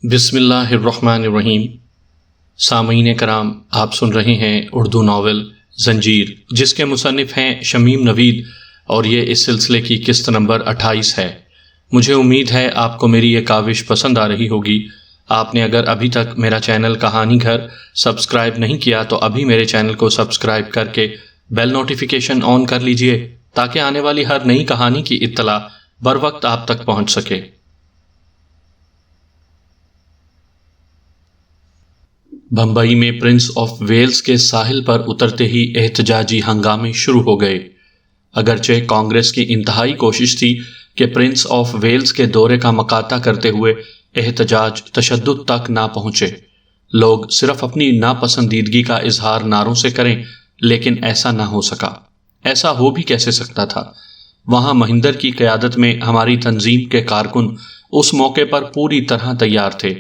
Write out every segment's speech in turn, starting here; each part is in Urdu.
بسم اللہ الرحمن الرحیم۔ سامعین کرام، آپ سن رہے ہیں اردو ناول زنجیر، جس کے مصنف ہیں شمیم نوید، اور یہ اس سلسلے کی قسط نمبر 28 ہے۔ مجھے امید ہے آپ کو میری یہ کاوش پسند آ رہی ہوگی۔ آپ نے اگر ابھی تک میرا چینل کہانی گھر سبسکرائب نہیں کیا تو ابھی میرے چینل کو سبسکرائب کر کے بیل نوٹیفیکیشن آن کر لیجئے، تاکہ آنے والی ہر نئی کہانی کی اطلاع بر وقت آپ تک پہنچ سکے۔ بمبئی میں پرنس آف ویلز کے ساحل پر اترتے ہی احتجاجی ہنگامے شروع ہو گئے۔ اگرچہ کانگریس کی انتہائی کوشش تھی کہ پرنس آف ویلز کے دورے کا مقاطع کرتے ہوئے احتجاج تشدد تک نہ پہنچے۔ لوگ صرف اپنی ناپسندیدگی کا اظہار نعروں سے کریں، لیکن ایسا نہ ہو سکا۔ ایسا ہو بھی کیسے سکتا تھا؟ وہاں مہندر کی قیادت میں ہماری تنظیم کے کارکن اس موقع پر پوری طرح تیار تھے۔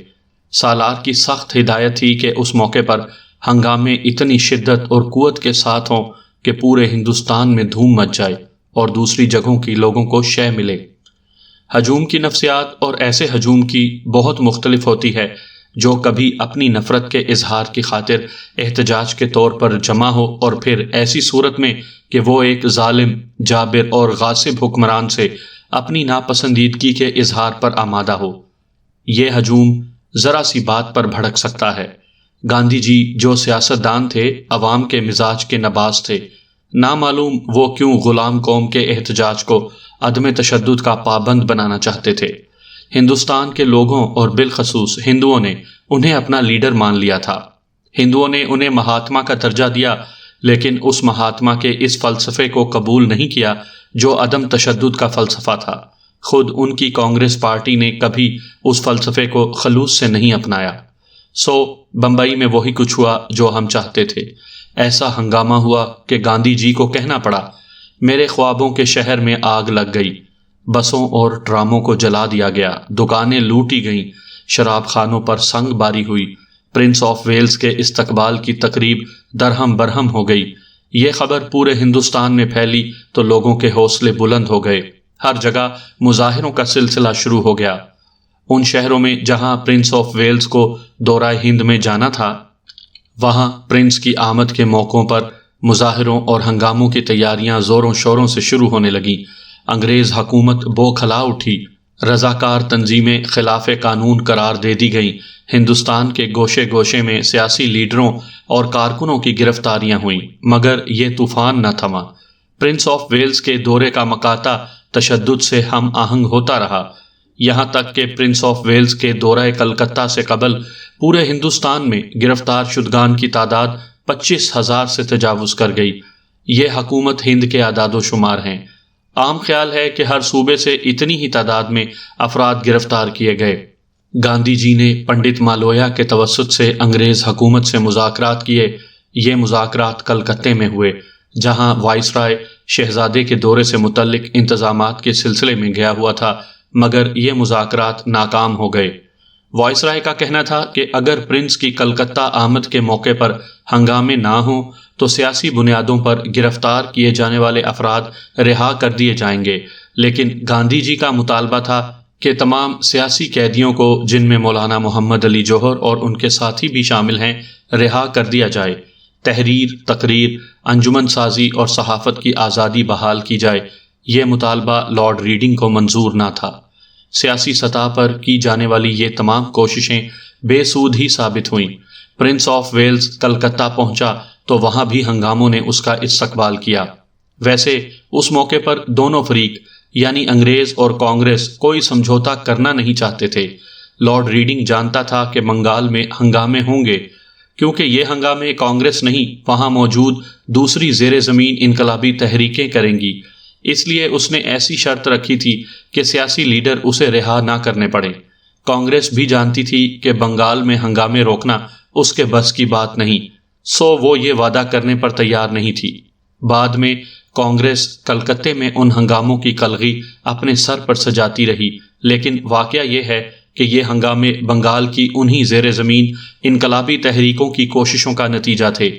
سالار کی سخت ہدایت تھی کہ اس موقع پر ہنگامے اتنی شدت اور قوت کے ساتھ ہوں کہ پورے ہندوستان میں دھوم مچ جائے اور دوسری جگہوں کی لوگوں کو شے ملے۔ ہجوم کی نفسیات اور ایسے ہجوم کی بہت مختلف ہوتی ہے جو کبھی اپنی نفرت کے اظہار کی خاطر احتجاج کے طور پر جمع ہو، اور پھر ایسی صورت میں کہ وہ ایک ظالم، جابر اور غاصب حکمران سے اپنی ناپسندیدگی کے اظہار پر آمادہ ہو۔ یہ ہجوم ذرا سی بات پر بھڑک سکتا ہے۔ گاندھی جی جو سیاستدان تھے، عوام کے مزاج کے نباز تھے۔ نامعلوم وہ کیوں غلام قوم کے احتجاج کو عدم تشدد کا پابند بنانا چاہتے تھے۔ ہندوستان کے لوگوں اور بالخصوص ہندوؤں نے انہیں اپنا لیڈر مان لیا تھا۔ ہندوؤں نے انہیں مہاتما کا درجہ دیا، لیکن اس مہاتما کے اس فلسفے کو قبول نہیں کیا جو عدم تشدد کا فلسفہ تھا۔ خود ان کی کانگریس پارٹی نے کبھی اس فلسفے کو خلوص سے نہیں اپنایا۔ بمبئی میں وہی کچھ ہوا جو ہم چاہتے تھے۔ ایسا ہنگامہ ہوا کہ گاندھی جی کو کہنا پڑا، میرے خوابوں کے شہر میں آگ لگ گئی۔ بسوں اور ٹراموں کو جلا دیا گیا، دکانیں لوٹی گئیں، شراب خانوں پر سنگ باری ہوئی۔ پرنس آف ویلز کے استقبال کی تقریب درہم برہم ہو گئی۔ یہ خبر پورے ہندوستان میں پھیلی تو لوگوں کے حوصلے بلند ہو گئے۔ ہر جگہ مظاہروں کا سلسلہ شروع ہو گیا۔ ان شہروں میں جہاں پرنس آف ویلز کو دورہ ہند میں جانا تھا، وہاں پرنس کی آمد کے موقعوں پر مظاہروں اور ہنگاموں کی تیاریاں زوروں شوروں سے شروع ہونے لگیں۔ انگریز حکومت بوکھلا اٹھی، رضاکار تنظیمیں خلاف قانون قرار دے دی گئیں۔ ہندوستان کے گوشے گوشے میں سیاسی لیڈروں اور کارکنوں کی گرفتاریاں ہوئیں، مگر یہ طوفان نہ تھما۔ پرنس آف ویلز کے دورے کا مقاطع تشدد سے ہم آہنگ ہوتا رہا، یہاں تک کہ پرنس آف ویلز کے دورہ کلکتہ سے قبل پورے ہندوستان میں گرفتار شدگان کی تعداد 25,000 سے تجاوز کر گئی۔ یہ حکومت ہند کے اعداد و شمار ہیں۔ عام خیال ہے کہ ہر صوبے سے اتنی ہی تعداد میں افراد گرفتار کیے گئے۔ گاندھی جی نے پنڈت مالویا کے توسط سے انگریز حکومت سے مذاکرات کیے۔ یہ مذاکرات کلکتہ میں ہوئے، جہاں وائسرائے شہزادے کے دورے سے متعلق انتظامات کے سلسلے میں گیا ہوا تھا، مگر یہ مذاکرات ناکام ہو گئے۔ وائسرائے کا کہنا تھا کہ اگر پرنس کی کلکتہ آمد کے موقع پر ہنگامے نہ ہوں تو سیاسی بنیادوں پر گرفتار کیے جانے والے افراد رہا کر دیے جائیں گے، لیکن گاندھی جی کا مطالبہ تھا کہ تمام سیاسی قیدیوں کو، جن میں مولانا محمد علی جوہر اور ان کے ساتھی بھی شامل ہیں، رہا کر دیا جائے۔ تحریر، تقریر، انجمن سازی اور صحافت کی آزادی بحال کی جائے۔ یہ مطالبہ لارڈ ریڈنگ کو منظور نہ تھا۔ سیاسی سطح پر کی جانے والی یہ تمام کوششیں بے سود ہی ثابت ہوئیں۔ پرنس آف ویلز کلکتہ پہنچا تو وہاں بھی ہنگاموں نے اس کا استقبال کیا۔ ویسے اس موقع پر دونوں فریق یعنی انگریز اور کانگریس کوئی سمجھوتا کرنا نہیں چاہتے تھے۔ لارڈ ریڈنگ جانتا تھا کہ بنگال میں ہنگامے ہوں گے، کیونکہ یہ ہنگامے کانگریس نہیں، وہاں موجود دوسری زیر زمین انقلابی تحریکیں کریں گی۔ اس لیے اس نے ایسی شرط رکھی تھی کہ سیاسی لیڈر اسے رہا نہ کرنے پڑے۔ کانگریس بھی جانتی تھی کہ بنگال میں ہنگامے روکنا اس کے بس کی بات نہیں، وہ یہ وعدہ کرنے پر تیار نہیں تھی۔ بعد میں کانگریس کلکتہ میں ان ہنگاموں کی کلغی اپنے سر پر سجاتی رہی، لیکن واقعہ یہ ہے کہ یہ ہنگامے بنگال کی انہی زیر زمین انقلابی تحریکوں کی کوششوں کا نتیجہ تھے۔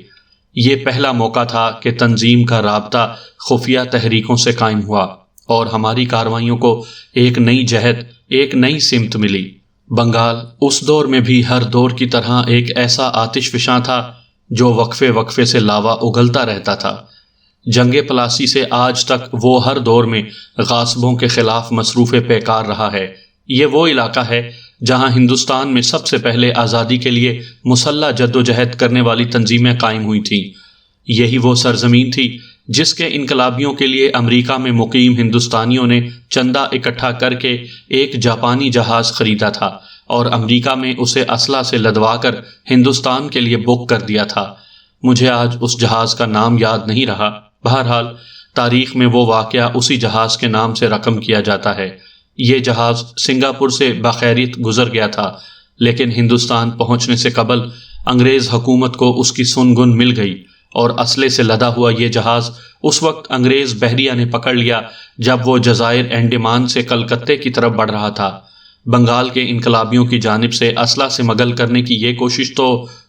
یہ پہلا موقع تھا کہ تنظیم کا رابطہ خفیہ تحریکوں سے قائم ہوا اور ہماری کارروائیوں کو ایک نئی جہت، ایک نئی سمت ملی۔ بنگال اس دور میں بھی ہر دور کی طرح ایک ایسا آتش فشاں تھا جو وقفے وقفے سے لاوا اگلتا رہتا تھا۔ جنگ پلاسی سے آج تک وہ ہر دور میں غاصبوں کے خلاف مصروف پیکار رہا ہے۔ یہ وہ علاقہ ہے جہاں ہندوستان میں سب سے پہلے آزادی کے لیے مسلح جدوجہد کرنے والی تنظیمیں قائم ہوئی تھیں۔ یہی وہ سرزمین تھی جس کے انقلابیوں کے لیے امریکہ میں مقیم ہندوستانیوں نے چندہ اکٹھا کر کے ایک جاپانی جہاز خریدا تھا اور امریکہ میں اسے اسلحہ سے لدوا کر ہندوستان کے لیے بک کر دیا تھا۔ مجھے آج اس جہاز کا نام یاد نہیں رہا۔ بہرحال تاریخ میں وہ واقعہ اسی جہاز کے نام سے رقم کیا جاتا ہے۔ یہ جہاز سنگاپور سے بخیریت گزر گیا تھا، لیکن ہندوستان پہنچنے سے قبل انگریز حکومت کو اس کی سنگن مل گئی اور اسلحے سے لدا ہوا یہ جہاز اس وقت انگریز بحریہ نے پکڑ لیا جب وہ جزائر انڈیمان سے کلکتے کی طرف بڑھ رہا تھا۔ بنگال کے انقلابیوں کی جانب سے اسلحہ سے مگل کرنے کی یہ کوشش تو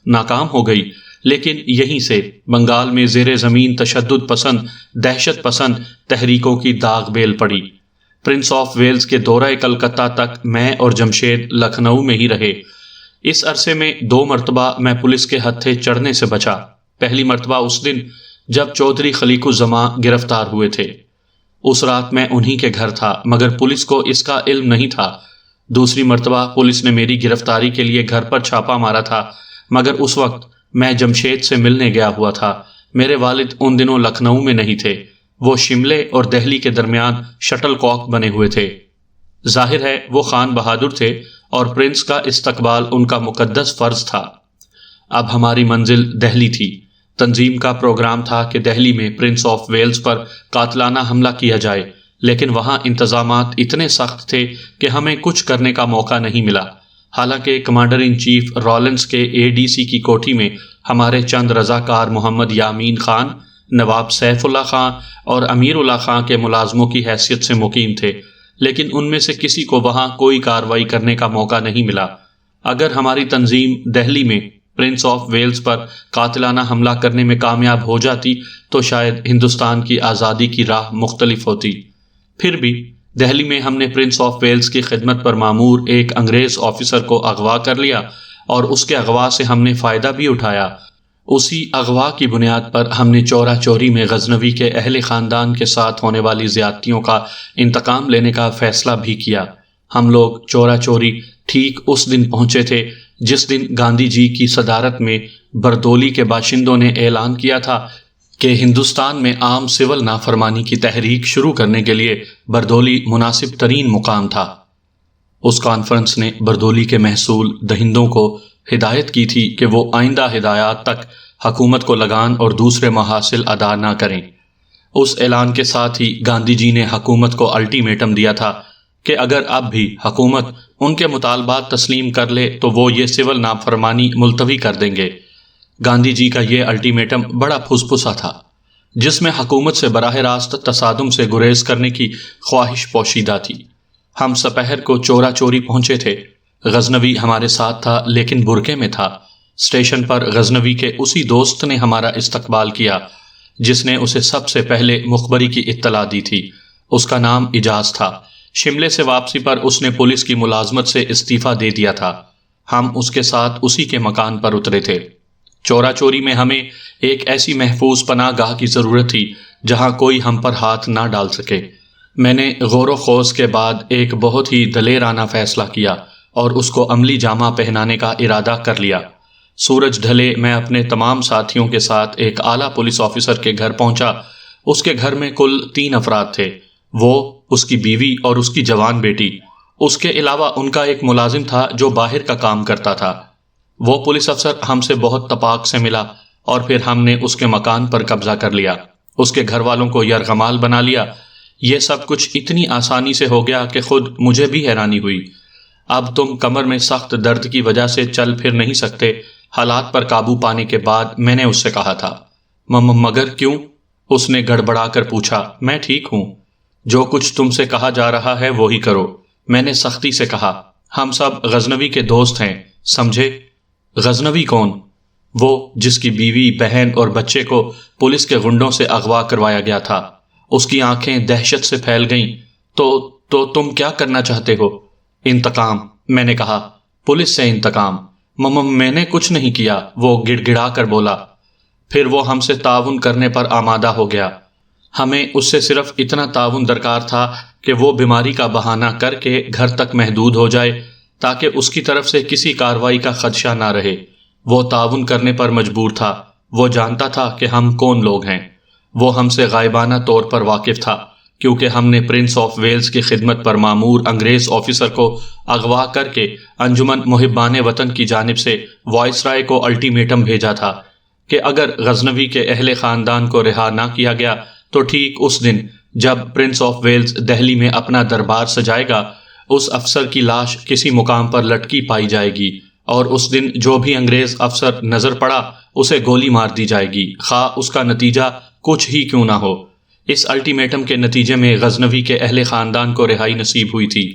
ناکام ہو گئی، لیکن یہیں سے بنگال میں زیر زمین تشدد پسند، دہشت پسند تحریکوں کی داغ بیل پڑی۔ پرنس آف ویلز کے دورہ کلکتہ تک میں اور جمشید لکھنؤ میں ہی رہے۔ اس عرصے میں 2 مرتبہ میں پولیس کے ہتھے چڑھنے سے بچا۔ پہلی مرتبہ اس دن جب چودھری خلیق الزماں گرفتار ہوئے تھے۔ اس رات میں انہی کے گھر تھا، مگر پولیس کو اس کا علم نہیں تھا۔ دوسری مرتبہ پولیس نے میری گرفتاری کے لیے گھر پر چھاپا مارا تھا، مگر اس وقت میں جمشید سے ملنے گیا ہوا تھا۔ میرے والد ان دنوں لکھنؤ میں نہیں تھے، وہ شملے اور دہلی کے درمیان شٹل کاک بنے ہوئے تھے۔ ظاہر ہے وہ خان بہادر تھے اور پرنس کا استقبال ان کا مقدس فرض تھا۔ اب ہماری منزل دہلی تھی۔ تنظیم کا پروگرام تھا کہ دہلی میں پرنس آف ویلز پر قاتلانہ حملہ کیا جائے، لیکن وہاں انتظامات اتنے سخت تھے کہ ہمیں کچھ کرنے کا موقع نہیں ملا۔ حالانکہ کمانڈر ان چیف رالنس کے ADC کی کوٹھی میں ہمارے چند رضاکار محمد یامین خان، نواب سیف اللہ خان اور امیر اللہ خان کے ملازموں کی حیثیت سے مقیم تھے، لیکن ان میں سے کسی کو وہاں کوئی کارروائی کرنے کا موقع نہیں ملا۔ اگر ہماری تنظیم دہلی میں پرنس آف ویلز پر قاتلانہ حملہ کرنے میں کامیاب ہو جاتی تو شاید ہندوستان کی آزادی کی راہ مختلف ہوتی۔ پھر بھی دہلی میں ہم نے پرنس آف ویلز کی خدمت پر مامور ایک انگریز آفیسر کو اغوا کر لیا اور اس کے اغوا سے ہم نے فائدہ بھی اٹھایا۔ اسی اغوا کی بنیاد پر ہم نے چورا چوری میں غزنوی کے اہل خاندان کے ساتھ ہونے والی زیادتیوں کا انتقام لینے کا فیصلہ بھی کیا۔ ہم لوگ چورا چوری ٹھیک اس دن پہنچے تھے جس دن گاندھی جی کی صدارت میں بردولی کے باشندوں نے اعلان کیا تھا کہ ہندوستان میں عام سول نافرمانی کی تحریک شروع کرنے کے لیے بردولی مناسب ترین مقام تھا۔ اس کانفرنس نے بردولی کے محصول دہندوں کو ہدایت کی تھی کہ وہ آئندہ ہدایات تک حکومت کو لگان اور دوسرے محاصل ادا نہ کریں۔ اس اعلان کے ساتھ ہی گاندھی جی نے حکومت کو الٹیمیٹم دیا تھا کہ اگر اب بھی حکومت ان کے مطالبات تسلیم کر لے تو وہ یہ سول نافرمانی ملتوی کر دیں گے۔ گاندھی جی کا یہ الٹیمیٹم بڑا پھسپھسا تھا، جس میں حکومت سے براہ راست تصادم سے گریز کرنے کی خواہش پوشیدہ تھی۔ ہم سپہر کو چورا چوری پہنچے تھے۔ غزنوی ہمارے ساتھ تھا لیکن برقعے میں تھا۔ اسٹیشن پر غزنوی کے اسی دوست نے ہمارا استقبال کیا جس نے اسے سب سے پہلے مخبری کی اطلاع دی تھی۔ اس کا نام اجاز تھا۔ شملے سے واپسی پر اس نے پولیس کی ملازمت سے استعفیٰ دے دیا تھا۔ ہم اس کے ساتھ اسی کے مکان پر اترے تھے۔ چورا چوری میں ہمیں ایک ایسی محفوظ پناہ گاہ کی ضرورت تھی جہاں کوئی ہم پر ہاتھ نہ ڈال سکے۔ میں نے غور و خوض کے بعد ایک بہت ہی دلیرانہ فیصلہ کیا اور اس کو عملی جامہ پہنانے کا ارادہ کر لیا۔ سورج ڈھلے میں اپنے تمام ساتھیوں کے ساتھ ایک اعلیٰ پولیس آفیسر کے گھر پہنچا۔ اس کے گھر میں کل 3 افراد تھے، وہ، اس کی بیوی اور اس کی جوان بیٹی۔ اس کے علاوہ ان کا ایک ملازم تھا جو باہر کا کام کرتا تھا۔ وہ پولیس افسر ہم سے بہت تپاک سے ملا اور پھر ہم نے اس کے مکان پر قبضہ کر لیا۔ اس کے گھر والوں کو یرغمال بنا لیا۔ یہ سب کچھ اتنی آسانی سے ہو گیا کہ خود مجھے بھی حیرانی ہوئی۔ اب تم کمر میں سخت درد کی وجہ سے چل پھر نہیں سکتے۔ حالات پر قابو پانے کے بعد میں نے اس سے کہا تھا۔ مگر کیوں؟ اس نے گڑبڑا کر پوچھا۔ میں ٹھیک ہوں، جو کچھ تم سے کہا جا رہا ہے وہی کرو، میں نے سختی سے کہا۔ ہم سب غزنوی کے دوست ہیں، سمجھے؟ غزنوی کون؟ وہ جس کی بیوی، بہن اور بچے کو پولیس کے غنڈوں سے اغوا کروایا گیا تھا۔ اس کی آنکھیں دہشت سے پھیل گئیں۔ تو تم کیا کرنا چاہتے ہو؟ انتقام، میں نے کہا۔ پولیس سے انتقام۔ میں نے کچھ نہیں کیا، وہ گڑ گڑا کر بولا۔ پھر وہ ہم سے تعاون کرنے پر آمادہ ہو گیا۔ ہمیں اس سے صرف اتنا تعاون درکار تھا کہ وہ بیماری کا بہانہ کر کے گھر تک محدود ہو جائے تاکہ اس کی طرف سے کسی کارروائی کا خدشہ نہ رہے۔ وہ تعاون کرنے پر مجبور تھا۔ وہ جانتا تھا کہ ہم کون لوگ ہیں۔ وہ ہم سے غائبانہ طور پر واقف تھا کیونکہ ہم نے پرنس آف ویلز کی خدمت پر مامور انگریز آفیسر کو اغوا کر کے انجمن محبان وطن کی جانب سے وائسرائے کو الٹیمیٹم بھیجا تھا کہ اگر غزنوی کے اہل خاندان کو رہا نہ کیا گیا تو ٹھیک اس دن جب پرنس آف ویلز دہلی میں اپنا دربار سجائے گا، اس افسر کی لاش کسی مقام پر لٹکی پائی جائے گی، اور اس دن جو بھی انگریز افسر نظر پڑا اسے گولی مار دی جائے گی، خواہ اس کا نتیجہ کچھ ہی کیوں نہ ہو۔ اس الٹیمیٹم کے نتیجے میں غزنوی کے اہل خاندان کو رہائی نصیب ہوئی تھی۔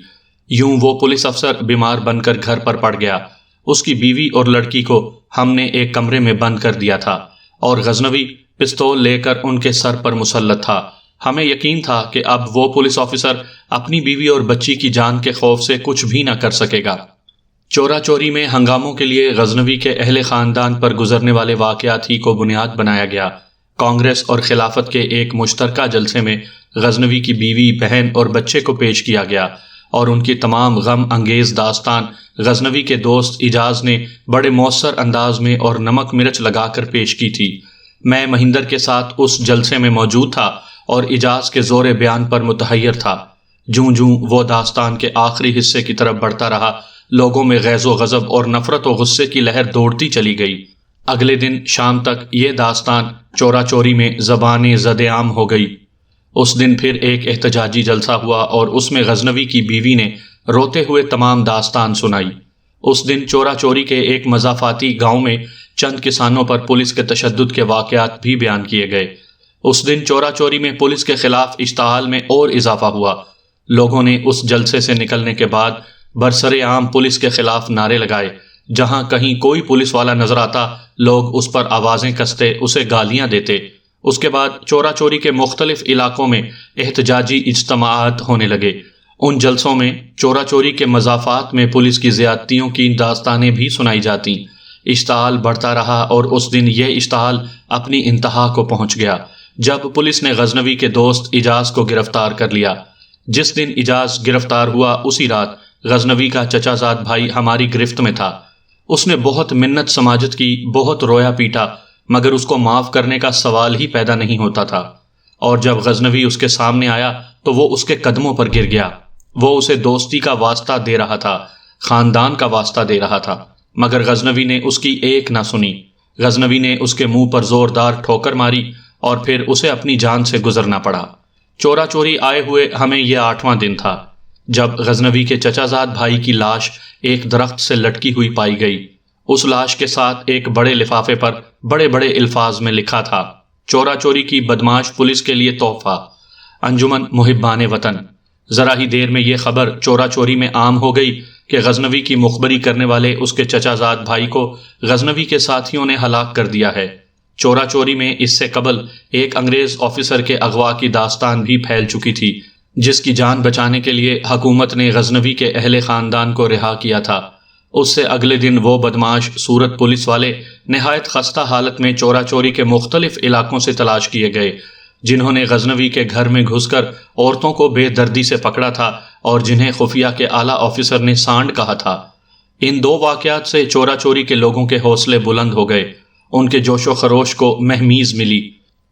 یوں وہ پولیس افسر بیمار بن کر گھر پر پڑ گیا۔ اس کی بیوی اور لڑکی کو ہم نے ایک کمرے میں بند کر دیا تھا اور غزنوی پستول لے کر ان کے سر پر مسلط تھا۔ ہمیں یقین تھا کہ اب وہ پولیس آفیسر اپنی بیوی اور بچی کی جان کے خوف سے کچھ بھی نہ کر سکے گا۔ چورا چوری میں ہنگاموں کے لیے غزنوی کے اہل خاندان پر گزرنے والے واقعات ہی کو بنیاد بنایا گیا۔ کانگریس اور خلافت کے ایک مشترکہ جلسے میں غزنوی کی بیوی، بہن اور بچے کو پیش کیا گیا اور ان کی تمام غم انگیز داستان غزنوی کے دوست اجاز نے بڑے مؤثر انداز میں اور نمک مرچ لگا کر پیش کی تھی۔ میں مہندر کے ساتھ اس جلسے میں موجود تھا اور اجاز کے زور بیان پر متحیر تھا۔ جوں جوں وہ داستان کے آخری حصے کی طرف بڑھتا رہا، لوگوں میں غیظ و غضب اور نفرت و غصے کی لہر دوڑتی چلی گئی۔ اگلے دن شام تک یہ داستان چورا چوری میں زبان زد عام ہو گئی۔ اس دن پھر ایک احتجاجی جلسہ ہوا اور اس میں غزنوی کی بیوی نے روتے ہوئے تمام داستان سنائی۔ اس دن چورا چوری کے ایک مضافاتی گاؤں میں چند کسانوں پر پولیس کے تشدد کے واقعات بھی بیان کیے گئے۔ اس دن چورا چوری میں پولیس کے خلاف اشتعال میں اور اضافہ ہوا۔ لوگوں نے اس جلسے سے نکلنے کے بعد برسر عام پولیس کے خلاف نعرے لگائے۔ جہاں کہیں کوئی پولیس والا نظر آتا، لوگ اس پر آوازیں کستے، اسے گالیاں دیتے۔ اس کے بعد چورا چوری کے مختلف علاقوں میں احتجاجی اجتماعات ہونے لگے۔ ان جلسوں میں چورا چوری کے مضافات میں پولیس کی زیادتیوں کی داستانیں بھی سنائی جاتیں۔ اشتعال بڑھتا رہا اور اس دن یہ اشتعال اپنی انتہا کو پہنچ گیا جب پولیس نے غزنوی کے دوست اجاز کو گرفتار کر لیا۔ جس دن اجاز گرفتار ہوا اسی رات غزنوی کا چچا زاد بھائی ہماری گرفت میں تھا۔ اس نے بہت منت سماجت کی، بہت رویا پیٹا، مگر اس کو معاف کرنے کا سوال ہی پیدا نہیں ہوتا تھا۔ اور جب غزنوی اس کے سامنے آیا تو وہ اس کے قدموں پر گر گیا۔ وہ اسے دوستی کا واسطہ دے رہا تھا، خاندان کا واسطہ دے رہا تھا، مگر غزنوی نے اس کی ایک نہ سنی۔ غزنوی نے اس کے منہ پر زوردار ٹھوکر ماری اور پھر اسے اپنی جان سے گزرنا پڑا۔ چورا چوری آئے ہوئے ہمیں یہ 8واں دن تھا جب غزنوی کے چچا زاد بھائی کی لاش ایک درخت سے لٹکی ہوئی پائی گئی۔ اس لاش کے ساتھ ایک بڑے لفافے پر بڑے بڑے الفاظ میں لکھا تھا: چورا چوری کی بدماش پولیس کے لیے تحفہ، انجمن محبان وطن۔ ذرا ہی دیر میں یہ خبر چورا چوری میں عام ہو گئی کہ غزنوی کی مخبری کرنے والے اس کے چچا زاد بھائی کو غزنوی کے ساتھیوں نے ہلاک کر دیا ہے۔ چورا چوری میں اس سے قبل ایک انگریز آفیسر کے اغوا کی داستان بھی پھیل چکی تھی، جس کی جان بچانے کے لیے حکومت نے غزنوی کے اہل خاندان کو رہا کیا تھا۔ اس سے اگلے دن وہ بدماش صورت پولیس والے نہایت خستہ حالت میں چورا چوری کے مختلف علاقوں سے تلاش کیے گئے، جنہوں نے غزنوی کے گھر میں گھس کر عورتوں کو بے دردی سے پکڑا تھا اور جنہیں خفیہ کے اعلیٰ آفیسر نے سانڈ کہا تھا۔ ان 2 واقعات سے چورا چوری کے لوگوں کے حوصلے بلند ہو گئے، ان کے جوش و خروش کو مہمیز ملی۔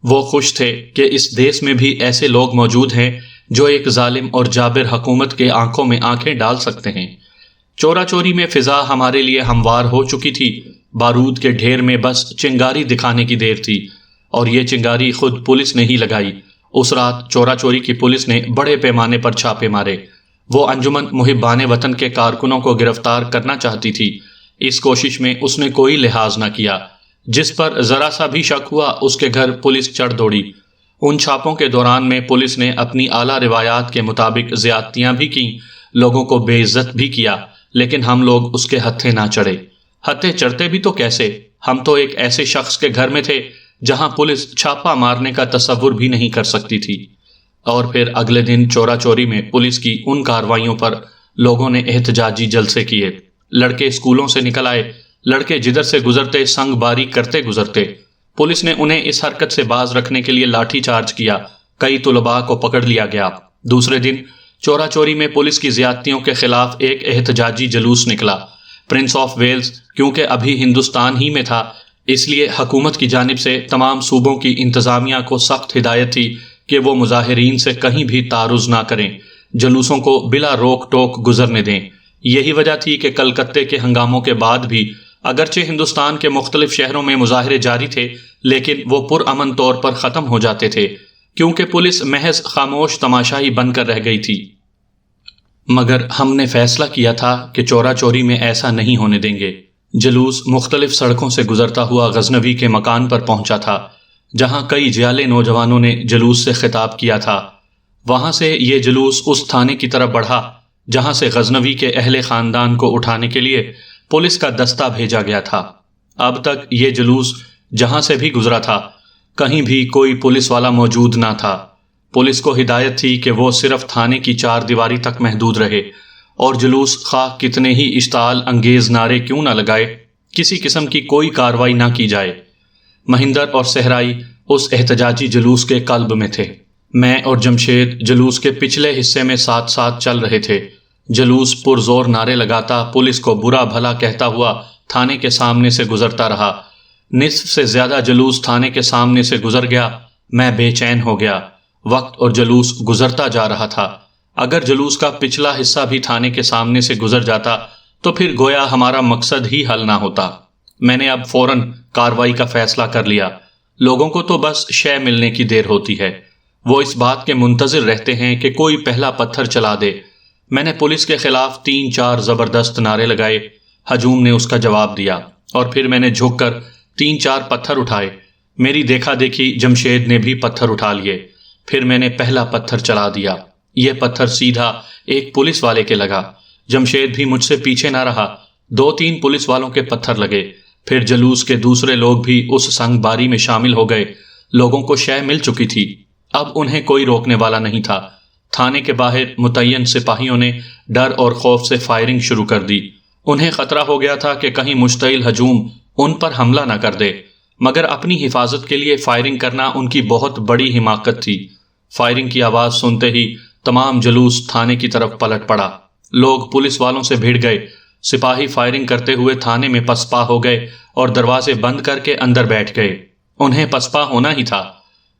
وہ خوش تھے کہ اس دیس میں بھی ایسے لوگ موجود ہیں جو ایک ظالم اور جابر حکومت کے آنکھوں میں آنکھیں ڈال سکتے ہیں۔ چورا چوری میں فضا ہمارے لیے ہموار ہو چکی تھی۔ بارود کے ڈھیر میں بس چنگاری دکھانے کی دیر تھی، اور یہ چنگاری خود پولیس نے ہی لگائی۔ اس رات چورا چوری کی پولیس نے بڑے پیمانے پر چھاپے مارے۔ وہ انجمن محبان وطن کے کارکنوں کو گرفتار کرنا چاہتی تھی۔ اس کوشش میں اس نے کوئی لحاظ نہ کیا۔ جس پر ذرا سا بھی شک ہوا اس کے گھر پولیس چڑھ دوڑی۔ ان چھاپوں کے دوران میں پولیس نے اپنی اعلیٰ روایات کے مطابق زیادتیاں بھی کیں، لوگوں کو بے عزت بھی کیا، لیکن ہم لوگ اس کے ہتھے نہ چڑھے۔ ہتھے چڑھتے بھی تو کیسے؟ ہم تو ایک ایسے شخص کے گھر میں تھے جہاں پولیس چھاپا مارنے کا تصور بھی نہیں کر سکتی تھی۔ اور پھر اگلے دن چورا چوری میں پولیس کی ان کارروائیوں پر لوگوں نے احتجاجی جلسے کیے۔ لڑکے اسکولوں سے نکل آئے، لڑکے جدھر سے گزرتے سنگ باری کرتے گزرتے۔ پولیس نے انہیں اس حرکت سے باز رکھنے کے لیے لاٹھی چارج کیا، کئی طلباء کو پکڑ لیا گیا۔ دوسرے دن چورا چوری میں پولیس کی زیادتیوں کے خلاف ایک احتجاجی جلوس نکلا۔ پرنس آف ویلز کیونکہ ابھی ہندوستان ہی میں تھا، اس لیے حکومت کی جانب سے تمام صوبوں کی انتظامیہ کو سخت ہدایت تھی کہ وہ مظاہرین سے کہیں بھی تعارض نہ کریں، جلوسوں کو بلا روک ٹوک گزرنے دیں۔ یہی وجہ تھی کہ کلکتے کے ہنگاموں کے بعد بھی اگرچہ ہندوستان کے مختلف شہروں میں مظاہرے جاری تھے، لیکن وہ پرامن طور پر ختم ہو جاتے تھے کیونکہ پولیس محض خاموش تماشائی بن کر رہ گئی تھی۔ مگر ہم نے فیصلہ کیا تھا کہ چورا چوری میں ایسا نہیں ہونے دیں گے۔ جلوس مختلف سڑکوں سے گزرتا ہوا غزنوی کے مکان پر پہنچا تھا، جہاں کئی جیالے نوجوانوں نے جلوس سے خطاب کیا تھا۔ وہاں سے یہ جلوس اس تھانے کی طرف بڑھا جہاں سے غزنوی کے اہل خاندان کو اٹھانے کے لیے پولیس کا دستہ بھیجا گیا تھا۔ اب تک یہ جلوس جہاں سے بھی گزرا تھا، کہیں بھی کوئی پولیس والا موجود نہ تھا۔ پولیس کو ہدایت تھی کہ وہ صرف تھانے کی چار دیواری تک محدود رہے اور جلوس خواہ کتنے ہی اشتعال انگیز نعرے کیوں نہ لگائے، کسی قسم کی کوئی کارروائی نہ کی جائے۔ مہندر اور صحرائی اس احتجاجی جلوس کے قلب میں تھے۔ میں اور جمشید جلوس کے پچھلے حصے میں ساتھ ساتھ چل رہے تھے۔ جلوس پرزور نعرے لگاتا پولیس کو برا بھلا کہتا ہوا تھانے کے سامنے سے گزرتا رہا۔ نصف سے زیادہ جلوس تھانے کے سامنے سے گزر گیا۔ میں بے چین ہو گیا۔ وقت اور جلوس گزرتا جا رہا تھا۔ اگر جلوس کا پچھلا حصہ بھی تھانے کے سامنے سے گزر جاتا تو پھر گویا ہمارا مقصد ہی حل نہ ہوتا۔ میں نے اب فوراً کارروائی کا فیصلہ کر لیا۔ لوگوں کو تو بس شے ملنے کی دیر ہوتی ہے، وہ اس بات کے منتظر رہتے ہیں کہ کوئی پہلا پتھر چلا دے۔ میں نے پولیس کے خلاف 3-4 زبردست نعرے لگائے۔ ہجوم نے اس کا جواب دیا اور پھر میں نے جھک کر 3-4 پتھر اٹھائے۔ میری دیکھا دیکھی جمشید نے بھی پتھر اٹھا لیے۔ پھر میں نے پہلا پتھر چلا دیا۔ یہ پتھر سیدھا ایک پولیس والے کے لگا۔ جمشید بھی مجھ سے پیچھے نہ رہا۔ 2-3 پولیس والوں کے پتھر لگے۔ پھر جلوس کے دوسرے لوگ بھی اس سنگ باری میں شامل ہو گئے۔ لوگوں کو شے مل چکی تھی، اب انہیں کوئی روکنے والا نہیں تھا۔ تھانے کے باہر متعین سپاہیوں نے ڈر اور خوف سے فائرنگ شروع کر دی۔ انہیں خطرہ ہو گیا تھا کہ کہیں مشتعل ہجوم ان پر حملہ نہ کر دے، مگر اپنی حفاظت کے لیے فائرنگ کرنا ان کی بہت بڑی حماقت تھی۔ فائرنگ کی آواز سنتے ہی تمام جلوس تھانے کی طرف پلٹ پڑا۔ لوگ پولیس والوں سے بھیڑ گئے۔ سپاہی فائرنگ کرتے ہوئے تھانے میں پسپا ہو گئے اور دروازے بند کر کے اندر بیٹھ گئے۔ انہیں پسپا ہونا ہی تھا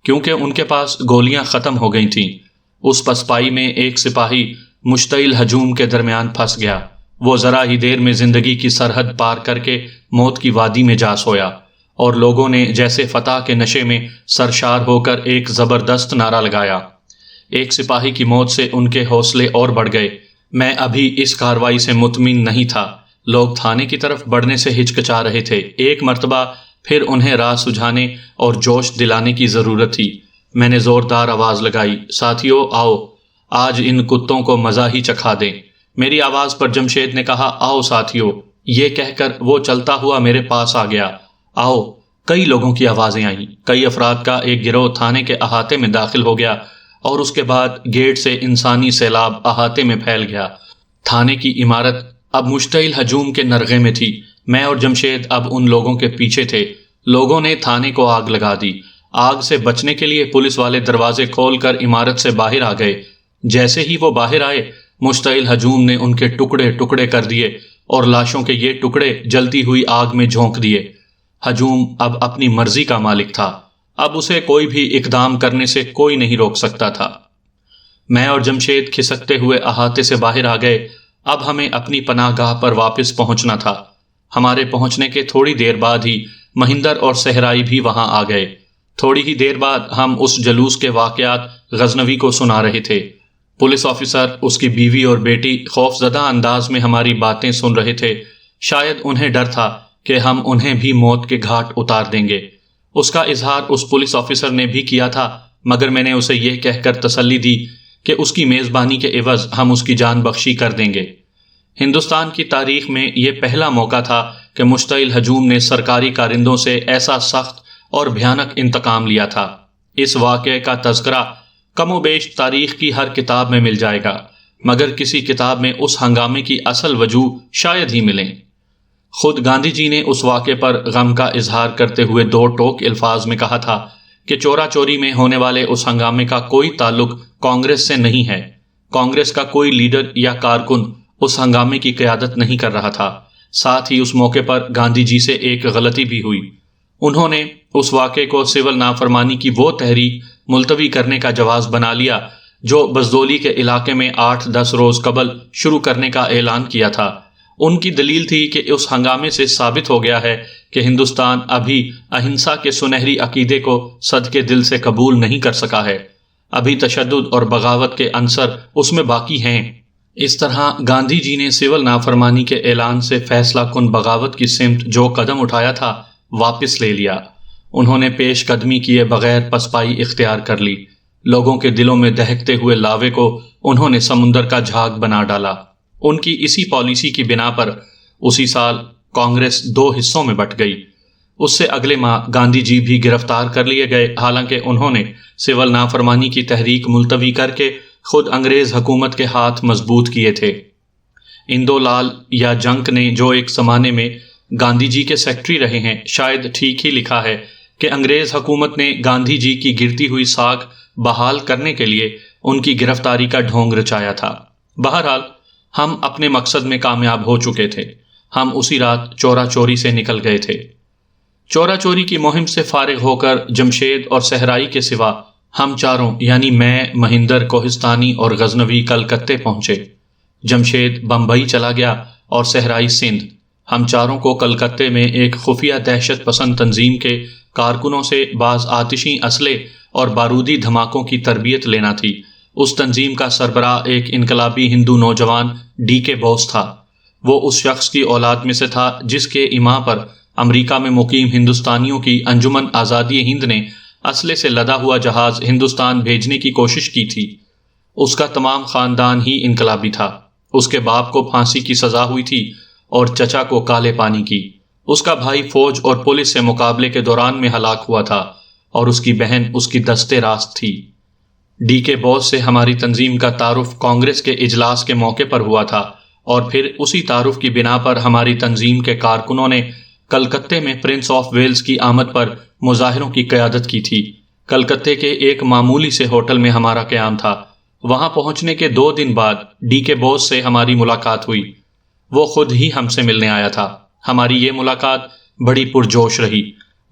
کیونکہ ان کے پاس گولیاں ختم ہو گئی تھیں۔ اس پسپائی میں ایک سپاہی مشتعل ہجوم کے درمیان پھنس گیا۔ وہ ذرا ہی دیر میں زندگی کی سرحد پار کر کے موت کی وادی میں جا سویا، اور لوگوں نے جیسے فتح کے نشے میں سرشار ہو کر ایک زبردست نعرہ لگایا۔ ایک سپاہی کی موت سے ان کے حوصلے اور بڑھ گئے۔ میں ابھی اس کارروائی سے مطمئن نہیں تھا۔ لوگ تھانے کی طرف بڑھنے سے ہچکچا رہے تھے۔ ایک مرتبہ پھر انہیں راہ سجھانے اور جوش دلانے کی ضرورت تھی۔ میں نے زوردار آواز لگائی، ساتھیو آؤ، آج ان کتوں کو مزہ ہی چکھا دیں۔ میری آواز پر جمشید نے کہا، آؤ ساتھیو۔ یہ کہہ کر وہ چلتا ہوا میرے پاس آ گیا۔ آؤ۔ کئی لوگوں کی آوازیں آئیں۔ کئی افراد کا ایک گروہ تھانے کے احاطے میں داخل ہو گیا اور اس کے بعد گیٹ سے انسانی سیلاب احاطے میں پھیل گیا۔ تھانے کی عمارت اب مشتعل ہجوم کے نرغے میں تھی۔ میں اور جمشید اب ان لوگوں کے پیچھے تھے۔ لوگوں نے تھانے کو آگ لگا دی۔ آگ سے بچنے کے لیے پولیس والے دروازے کھول کر عمارت سے باہر آ گئے۔ جیسے ہی وہ باہر آئے، مشتعل ہجوم نے ان کے ٹکڑے ٹکڑے کر دیے اور لاشوں کے یہ ٹکڑے جلتی ہوئی آگ میں جھونک دیے۔ ہجوم اب اپنی مرضی کا مالک تھا۔ اب اسے کوئی بھی اقدام کرنے سے کوئی نہیں روک سکتا تھا۔ میں اور جمشید کھسکتے ہوئے احاطے سے باہر آ گئے۔ اب ہمیں اپنی پناہ گاہ پر واپس پہنچنا تھا۔ ہمارے پہنچنے کے تھوڑی دیر بعد ہی مہندر اور صحرائی بھی وہاں آ گئے۔ تھوڑی ہی دیر بعد ہم اس جلوس کے واقعات غزنوی کو سنا رہے تھے۔ پولیس آفیسر، اس کی بیوی اور بیٹی خوف زدہ انداز میں ہماری باتیں سن رہے تھے۔ شاید انہیں ڈر تھا کہ ہم انہیں بھی موت کے گھاٹ اتار دیں گے۔ اس کا اظہار اس پولیس آفیسر نے بھی کیا تھا، مگر میں نے اسے یہ کہہ کر تسلی دی کہ اس کی میزبانی کے عوض ہم اس کی جان بخشی کر دیں گے۔ ہندوستان کی تاریخ میں یہ پہلا موقع تھا کہ مشتعل ہجوم نے سرکاری کارندوں سے ایسا سخت اور بھیانک انتقام لیا تھا۔ اس واقعے کا تذکرہ کم و بیش تاریخ کی ہر کتاب میں مل جائے گا، مگر کسی کتاب میں اس ہنگامے کی اصل وجوہ شاید ہی ملیں۔ خود گاندھی جی نے اس واقعے پر غم کا اظہار کرتے ہوئے دو ٹوک الفاظ میں کہا تھا کہ چورا چوری میں ہونے والے اس ہنگامے کا کوئی تعلق کانگریس سے نہیں ہے، کانگریس کا کوئی لیڈر یا کارکن اس ہنگامے کی قیادت نہیں کر رہا تھا۔ ساتھ ہی اس موقع پر گاندھی جی سے ایک غلطی بھی ہوئی، انہوں نے اس واقعے کو سول نافرمانی کی وہ تحریک ملتوی کرنے کا جواز بنا لیا جو بزدولی کے علاقے میں 8-10 روز قبل شروع کرنے کا اعلان کیا تھا۔ ان کی دلیل تھی کہ اس ہنگامے سے ثابت ہو گیا ہے کہ ہندوستان ابھی اہنسا کے سنہری عقیدے کو صدقے دل سے قبول نہیں کر سکا ہے، ابھی تشدد اور بغاوت کے عنصر اس میں باقی ہیں۔ اس طرح گاندھی جی نے سول نافرمانی کے اعلان سے فیصلہ کن بغاوت کی سمت جو قدم اٹھایا تھا واپس لے لیا۔ انہوں نے پیش قدمی کیے بغیر پسپائی اختیار کر لی، لوگوں کے دلوں میں دہکتے ہوئے لاوے کو انہوں نے سمندر کا جھاگ بنا ڈالا۔ ان کی اسی پالیسی کی بنا پر اسی سال کانگریس 2 حصوں میں بٹ گئی۔ اس سے اگلے ماہ گاندھی جی بھی گرفتار کر لیے گئے، حالانکہ انہوں نے سول نافرمانی کی تحریک ملتوی کر کے خود انگریز حکومت کے ہاتھ مضبوط کیے تھے۔ اندو لال یا جنک نے جو ایک زمانے میں گاندھی جی کے سیکرٹری رہے ہیں، شاید ٹھیک ہی لکھا ہے کہ انگریز حکومت نے گاندھی جی کی گرتی ہوئی ساکھ بحال کرنے کے لیے ان کی گرفتاری کا ڈھونگ رچایا تھا۔ بہرحال ہم اپنے مقصد میں کامیاب ہو چکے تھے، ہم اسی رات چورا چوری سے نکل گئے تھے۔ چورا چوری کی مہم سے فارغ ہو کر جمشید اور صحرائی کے سوا ہم چاروں یعنی میں، مہندر، کوہستانی اور غزنوی کلکتے پہنچے۔ جمشید بمبئی چلا گیا اور صحرائی سندھ۔ ہم چاروں کو کلکتے میں ایک خفیہ دہشت پسند تنظیم کے کارکنوں سے بعض آتشی اسلحے اور بارودی دھماکوں کی تربیت لینا تھی۔ اس تنظیم کا سربراہ ایک انقلابی ہندو نوجوان ڈی کے بوس تھا۔ وہ اس شخص کی اولاد میں سے تھا جس کے ایما پر امریکہ میں مقیم ہندوستانیوں کی انجمن آزادی ہند نے اسلحے سے لدا ہوا جہاز ہندوستان بھیجنے کی کوشش کی تھی۔ اس کا تمام خاندان ہی انقلابی تھا۔ اس کے باپ کو پھانسی کی سزا ہوئی تھی اور چچا کو کالے پانی کی۔ اس کا بھائی فوج اور پولیس سے مقابلے کے دوران میں ہلاک ہوا تھا اور اس کی بہن اس کی دستے راست تھی۔ ڈی کے بوس سے ہماری تنظیم کا تعارف کانگریس کے اجلاس کے موقع پر ہوا تھا اور پھر اسی تعارف کی بنا پر ہماری تنظیم کے کارکنوں نے کلکتے میں پرنس آف ویلز کی آمد پر مظاہروں کی قیادت کی تھی۔ کلکتے کے ایک معمولی سے ہوٹل میں ہمارا قیام تھا۔ وہاں پہنچنے کے 2 دن بعد ڈی کے بوس سے ہماری ملاقات ہوئی۔ وہ خود ہی ہم سے ملنے آیا تھا۔ ہماری یہ ملاقات بڑی پرجوش رہی۔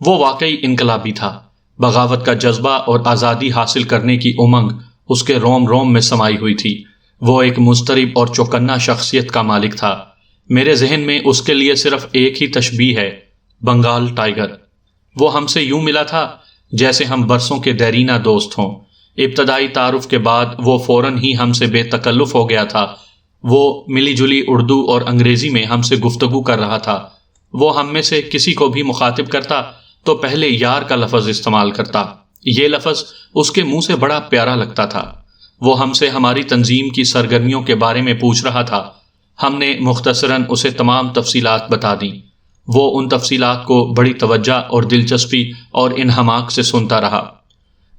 وہ واقعی انقلابی تھا۔ بغاوت کا جذبہ اور آزادی حاصل کرنے کی امنگ اس کے روم روم میں سمائی ہوئی تھی۔ وہ ایک مضطرب اور چوکنا شخصیت کا مالک تھا۔ میرے ذہن میں اس کے لیے صرف ایک ہی تشبیہ ہے، بنگال ٹائیگر۔ وہ ہم سے یوں ملا تھا جیسے ہم برسوں کے دیرینہ دوست ہوں۔ ابتدائی تعارف کے بعد وہ فوراً ہی ہم سے بے تکلف ہو گیا تھا۔ وہ ملی جلی اردو اور انگریزی میں ہم سے گفتگو کر رہا تھا۔ وہ ہم میں سے کسی کو بھی مخاطب کرتا تو پہلے یار کا لفظ استعمال کرتا۔ یہ لفظ اس کے منہ سے بڑا پیارا لگتا تھا۔ وہ ہم سے ہماری تنظیم کی سرگرمیوں کے بارے میں پوچھ رہا تھا۔ ہم نے مختصراً اسے تمام تفصیلات بتا دیں۔ وہ ان تفصیلات کو بڑی توجہ اور دلچسپی اور انہماک سے سنتا رہا۔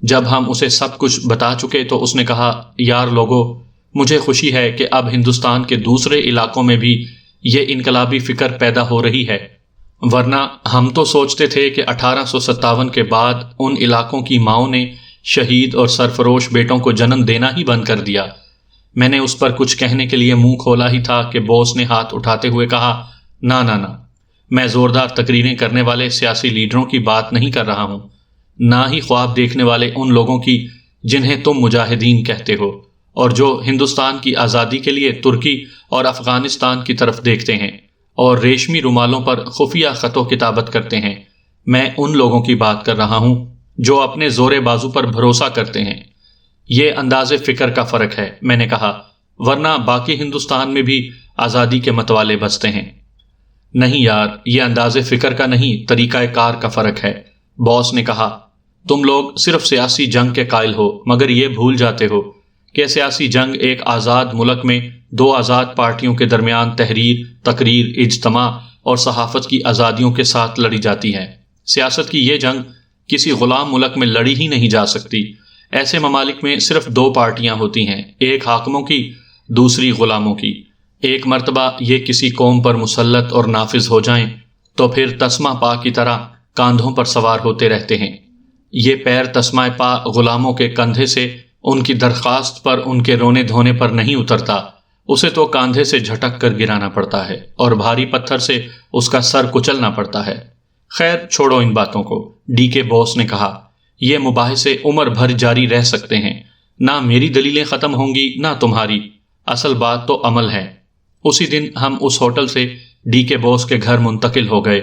جب ہم اسے سب کچھ بتا چکے تو اس نے کہا، یار لوگو، مجھے خوشی ہے کہ اب ہندوستان کے دوسرے علاقوں میں بھی یہ انقلابی فکر پیدا ہو رہی ہے، ورنہ ہم تو سوچتے تھے کہ 1857 کے بعد ان علاقوں کی ماؤں نے شہید اور سرفروش بیٹوں کو جنم دینا ہی بند کر دیا۔ میں نے اس پر کچھ کہنے کے لیے منہ کھولا ہی تھا کہ بوس نے ہاتھ اٹھاتے ہوئے کہا، نہ نہ نہ، میں زوردار تقریریں کرنے والے سیاسی لیڈروں کی بات نہیں کر رہا ہوں، نہ ہی خواب دیکھنے والے ان لوگوں کی جنہیں تم مجاہدین کہتے ہو اور جو ہندوستان کی آزادی کے لیے ترکی اور افغانستان کی طرف دیکھتے ہیں اور ریشمی رومالوں پر خفیہ خط و کتابت کرتے ہیں۔ میں ان لوگوں کی بات کر رہا ہوں جو اپنے زور بازو پر بھروسہ کرتے ہیں۔ یہ انداز فکر کا فرق ہے، میں نے کہا، ورنہ باقی ہندوستان میں بھی آزادی کے متوالے بستے ہیں۔ نہیں یار، یہ انداز فکر کا نہیں، طریقہ کار کا فرق ہے، باس نے کہا۔ تم لوگ صرف سیاسی جنگ کے قائل ہو، مگر یہ بھول جاتے ہو کہ سیاسی جنگ ایک آزاد ملک میں 2 آزاد پارٹیوں کے درمیان تحریر، تقریر، اجتماع اور صحافت کی آزادیوں کے ساتھ لڑی جاتی ہے۔ سیاست کی یہ جنگ کسی غلام ملک میں لڑی ہی نہیں جا سکتی۔ ایسے ممالک میں صرف 2 پارٹیاں ہوتی ہیں، ایک حاکموں کی دوسری غلاموں کی۔ ایک مرتبہ یہ کسی قوم پر مسلط اور نافذ ہو جائیں تو پھر تسمہ پا کی طرح کاندھوں پر سوار ہوتے رہتے ہیں۔ یہ پیر تسمہ پا غلاموں کے کندھے سے ان کی درخواست پر ان کے رونے دھونے پر نہیں اترتا، اسے تو کاندھے سے جھٹک کر گرانا پڑتا ہے اور بھاری پتھر سے اس کا سر کچلنا پڑتا ہے۔ خیر چھوڑو ان باتوں کو، ڈی کے بوس نے کہا، یہ مباحثے عمر بھر جاری رہ سکتے ہیں، نہ میری دلیلیں ختم ہوں گی نہ تمہاری، اصل بات تو عمل ہے۔ اسی دن ہم اس ہوٹل سے ڈی کے بوس کے گھر منتقل ہو گئے۔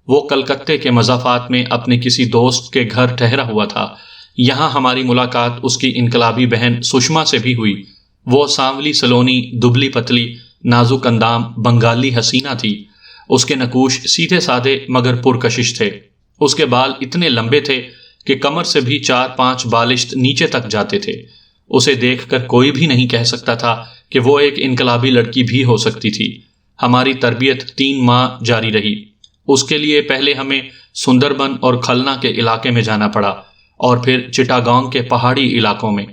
وہ کلکتے کے مضافات میں اپنے کسی دوست کے گھر ٹھہرا ہوا تھا۔ یہاں ہماری ملاقات اس کی انقلابی بہن سشما سے بھی ہوئی۔ وہ سانولی سلونی، دبلی پتلی، نازک اندام بنگالی حسینہ تھی۔ اس کے نقوش سیدھے سادے مگر پرکشش تھے۔ اس کے بال اتنے لمبے تھے کہ کمر سے بھی 4-5 بالشت نیچے تک جاتے تھے۔ اسے دیکھ کر کوئی بھی نہیں کہہ سکتا تھا کہ وہ ایک انقلابی لڑکی بھی ہو سکتی تھی۔ ہماری تربیت 3 ماہ جاری رہی۔ اس کے لیے پہلے ہمیں سندربن اور کھلنا کے علاقے میں جانا پڑا اور پھر چٹاگانگ کے پہاڑی علاقوں میں۔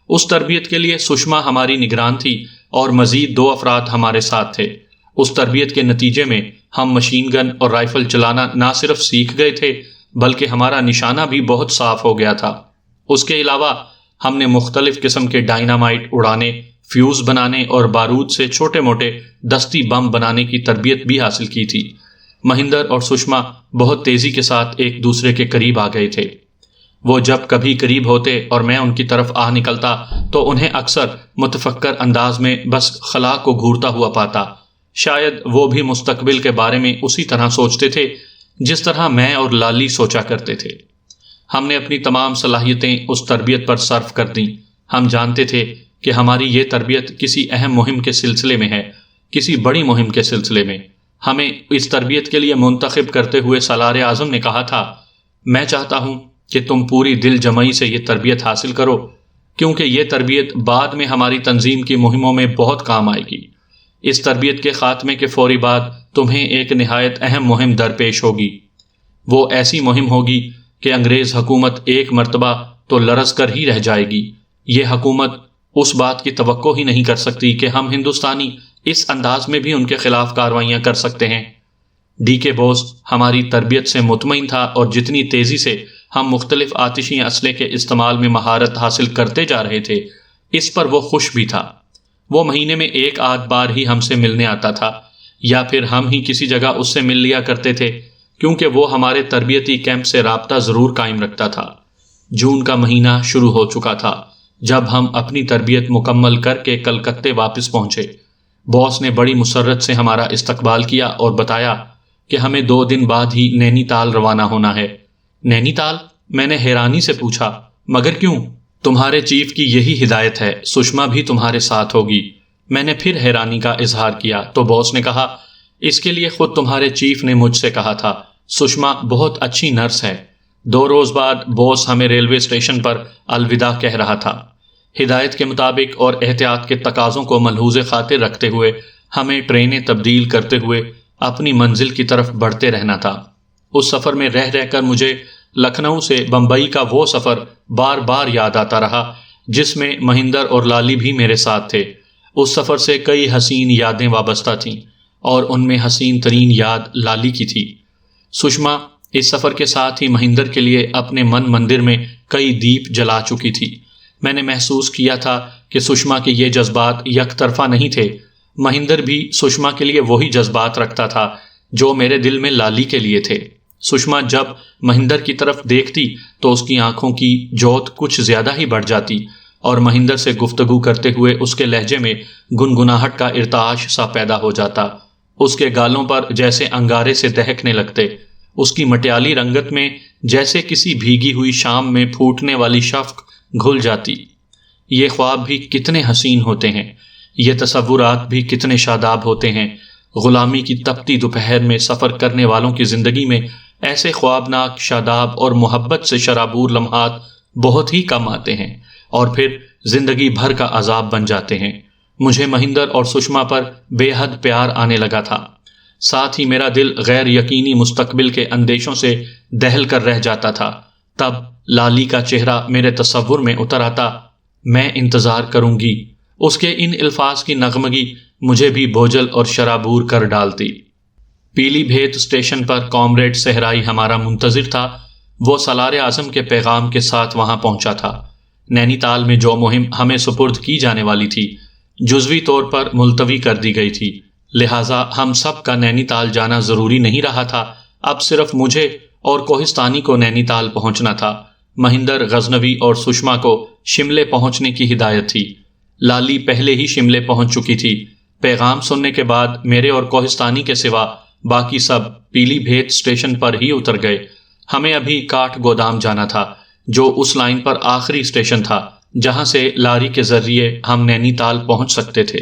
اس تربیت کے لیے سشما ہماری نگران تھی اور مزید 2 افراد ہمارے ساتھ تھے۔ اس تربیت کے نتیجے میں ہم مشین گن اور رائفل چلانا نہ صرف سیکھ گئے تھے بلکہ ہمارا نشانہ بھی بہت صاف ہو گیا تھا۔ اس کے علاوہ ہم نے مختلف قسم کے ڈائنامائٹ اڑانے، فیوز بنانے اور بارود سے چھوٹے موٹے دستی بم بنانے کی تربیت بھی حاصل کی تھی۔ مہندر اور سشما بہت تیزی کے ساتھ ایک دوسرے کے قریب آ گئے تھے۔ وہ جب کبھی قریب ہوتے اور میں ان کی طرف آ نکلتا تو انہیں اکثر متفکر انداز میں بس خلا کو گھورتا ہوا پاتا۔ شاید وہ بھی مستقبل کے بارے میں اسی طرح سوچتے تھے جس طرح میں اور لالی سوچا کرتے تھے۔ ہم نے اپنی تمام صلاحیتیں اس تربیت پر صرف کر دیں۔ ہم جانتے تھے کہ ہماری یہ تربیت کسی اہم مہم کے سلسلے میں ہے، کسی بڑی مہم کے سلسلے میں۔ ہمیں اس تربیت کے لیے منتخب کرتے ہوئے سالار اعظم نے کہا تھا، میں چاہتا ہوں کہ تم پوری دل جمعی سے یہ تربیت حاصل کرو، کیونکہ یہ تربیت بعد میں ہماری تنظیم کی مہموں میں بہت کام آئے گی۔ اس تربیت کے خاتمے کے فوری بعد تمہیں ایک نہایت اہم مہم درپیش ہوگی۔ وہ ایسی مہم ہوگی کہ انگریز حکومت ایک مرتبہ تو لرز کر ہی رہ جائے گی۔ یہ حکومت اس بات کی توقع ہی نہیں کر سکتی کہ ہم ہندوستانی اس انداز میں بھی ان کے خلاف کارروائیاں کر سکتے ہیں۔ ڈی کے بوس ہماری تربیت سے مطمئن تھا اور جتنی تیزی سے ہم مختلف آتشی اسلحے کے استعمال میں مہارت حاصل کرتے جا رہے تھے، اس پر وہ خوش بھی تھا۔ وہ مہینے میں 1-8 بار ہی ہم سے ملنے آتا تھا، یا پھر ہم ہی کسی جگہ اس سے مل لیا کرتے تھے، کیونکہ وہ ہمارے تربیتی کیمپ سے رابطہ ضرور قائم رکھتا تھا۔ جون کا مہینہ شروع ہو چکا تھا جب ہم اپنی تربیت مکمل کر کے کلکتے واپس پہنچے۔ باس نے بڑی مسرت سے ہمارا استقبال کیا اور بتایا کہ ہمیں 2 دن بعد ہی نینی تال روانہ ہونا ہے۔ نینی تال؟ میں نے حیرانی سے پوچھا، مگر کیوں؟ تمہارے چیف کی یہی ہدایت ہے، سشما بھی تمہارے ساتھ ہوگی۔ میں نے پھر حیرانی کا اظہار کیا تو باس نے کہا، اس کے لیے خود تمہارے چیف نے مجھ سے کہا تھا، سشما بہت اچھی نرس ہے۔ 2 روز بعد باس ہمیں ریلوے اسٹیشن پر الوداع کہہ رہا تھا۔ ہدایت کے مطابق اور احتیاط کے تقاضوں کو ملحوظ خاطر رکھتے ہوئے ہمیں ٹرینیں تبدیل کرتے ہوئے اپنی منزل کی طرف بڑھتے رہنا تھا۔ اس سفر میں رہ رہ کر مجھے لکھنؤ سے بمبئی کا وہ سفر بار بار یاد آتا رہا جس میں مہندر اور لالی بھی میرے ساتھ تھے۔ اس سفر سے کئی حسین یادیں وابستہ تھیں اور ان میں حسین ترین یاد لالی کی تھی۔ سشما اس سفر کے ساتھ ہی مہندر کے لیے اپنے مندر میں کئی دیپ جلا چکی تھی۔ میں نے محسوس کیا تھا کہ سشما کے یہ جذبات یک طرفہ نہیں تھے۔ مہندر بھی سشما کے لیے وہی جذبات رکھتا تھا جو میرے دل میں لالی کے لیے تھے۔ سشما جب مہندر کی طرف دیکھتی تو اس کی آنکھوں کی جوت کچھ زیادہ ہی بڑھ جاتی اور مہندر سے گفتگو کرتے ہوئے اس کے لہجے میں گنگناہٹ کا ارتعاش سا پیدا ہو جاتا۔ اس کے گالوں پر جیسے انگارے سے دہکنے لگتے، اس کی مٹیالی رنگت میں جیسے کسی بھیگی ہوئی شام میں پھوٹنے والی شفق گھل جاتی۔ یہ خواب بھی کتنے حسین ہوتے ہیں، یہ تصورات بھی کتنے شاداب ہوتے ہیں۔ غلامی کی تپتی دوپہر میں سفر کرنے والوں کی زندگی میں ایسے خوابناک، شاداب اور محبت سے شرابور لمحات بہت ہی کم آتے ہیں اور پھر زندگی بھر کا عذاب بن جاتے ہیں۔ مجھے مہندر اور سشما پر بے حد پیار آنے لگا تھا، ساتھ ہی میرا دل غیر یقینی مستقبل کے اندیشوں سے دہل کر رہ جاتا تھا۔ تب لالی کا چہرہ میرے تصور میں اتر آتا، میں انتظار کروں گی، اس کے ان الفاظ کی نغمگی مجھے بھی بوجھل اور شرابور کر ڈالتی۔ پیلی بھیت اسٹیشن پر کامریڈ صحرائی ہمارا منتظر تھا۔ وہ سالار اعظم کے پیغام کے ساتھ وہاں پہنچا تھا۔ نینی تال میں جو مہم ہمیں سپرد کی جانے والی تھی جزوی طور پر ملتوی کر دی گئی تھی، لہٰذا ہم سب کا نینی تال جانا ضروری نہیں رہا تھا۔ اب صرف مجھے اور کوہستانی کو نینی تال پہنچنا تھا۔ مہندر، غزنوی اور سشما کو شملے پہنچنے کی ہدایت تھی۔ لالی پہلے ہی شملے پہنچ چکی تھی۔ پیغام سننے کے بعد میرے اور کوہستانی کے سوا باقی سب پیلی بھیت اسٹیشن پر ہی اتر گئے۔ ہمیں ابھی کاٹھ گودام جانا تھا، جو اس لائن پر آخری اسٹیشن تھا جہاں سے لاری کے ذریعے ہم نینی تال پہنچ سکتے تھے۔